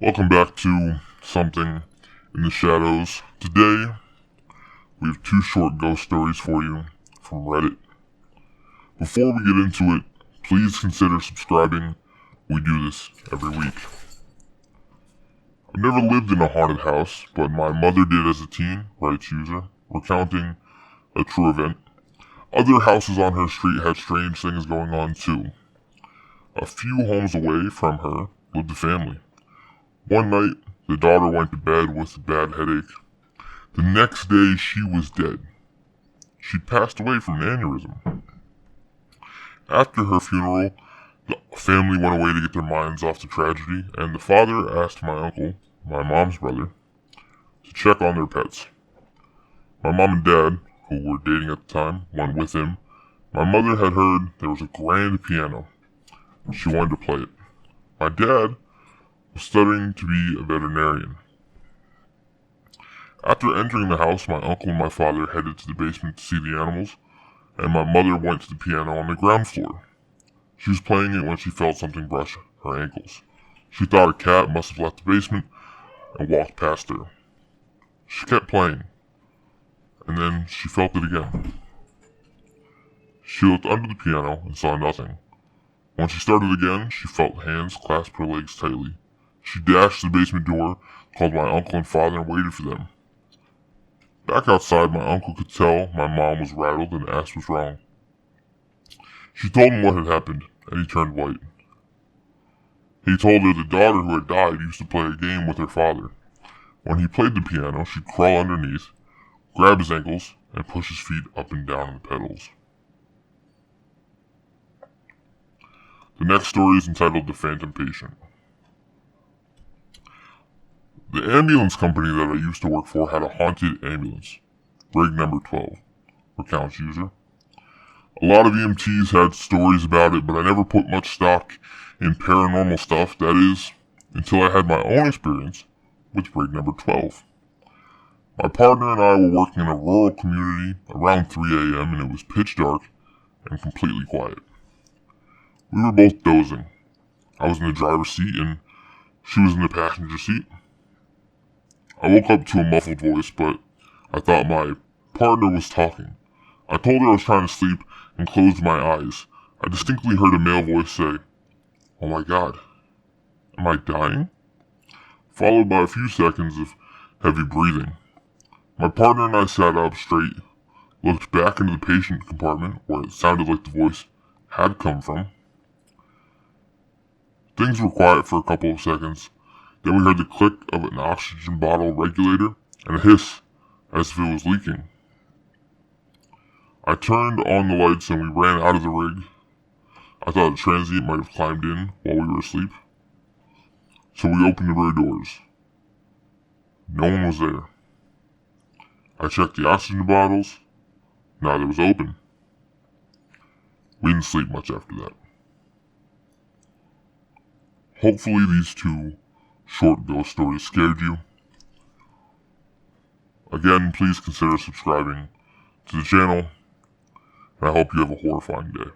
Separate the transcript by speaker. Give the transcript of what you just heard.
Speaker 1: Welcome back to Something in the Shadows. Today, we have two short ghost stories for you from Reddit. Before we get into it, please consider subscribing. We do this every week. I've never lived in a haunted house, but my mother did as a teen, Reddit's user, recounting a true event. Other houses on her street had strange things going on too. A few homes away from her lived a family. One night, the daughter went to bed with a bad headache. The next day, she was dead. She passed away from an aneurysm. After her funeral, the family went away to get their minds off the tragedy, and the father asked my uncle, my mom's brother, to check on their pets. My mom and dad, who were dating at the time, went with him. My mother had heard there was a grand piano. She wanted to play it. My dad was studying to be a veterinarian. After entering the house, my uncle and my father headed to the basement to see the animals, and my mother went to the piano on the ground floor. She was playing it when she felt something brush her ankles. She thought a cat must have left the basement and walked past her. She kept playing, and then she felt it again. She looked under the piano and saw nothing. When she started again, she felt hands clasp her legs tightly. She dashed to the basement door, called my uncle and father, and waited for them. Back outside, my uncle could tell my mom was rattled and asked what's wrong. She told him what had happened, and he turned white. He told her the daughter who had died used to play a game with her father. When he played the piano, she'd crawl underneath, grab his ankles, and push his feet up and down on the pedals. The next story is entitled The Phantom Patient. The ambulance company that I used to work for had a haunted ambulance. Rig number 12. Recounts user. A lot of EMTs had stories about it, but I never put much stock in paranormal stuff, that is, until I had my own experience with rig number 12. My partner and I were working in a rural community around 3 a.m. and it was pitch dark and completely quiet. We were both dozing. I was in the driver's seat and she was in the passenger seat. I woke up to a muffled voice, but I thought my partner was talking. I told her I was trying to sleep and closed my eyes. I distinctly heard a male voice say, "Oh my God, am I dying?" Followed by a few seconds of heavy breathing. My partner and I sat up straight, looked back into the patient compartment where it sounded like the voice had come from. Things were quiet for a couple of seconds. Then we heard the click of an oxygen bottle regulator and a hiss as if it was leaking. I turned on the lights and we ran out of the rig. I thought a transient might have climbed in while we were asleep. So we opened the rear doors. No one was there. I checked the oxygen bottles. Neither was open. We didn't sleep much after that. Hopefully these two short ghost stories scared you. Again, please consider subscribing to the channel, and I hope you have a horrifying day.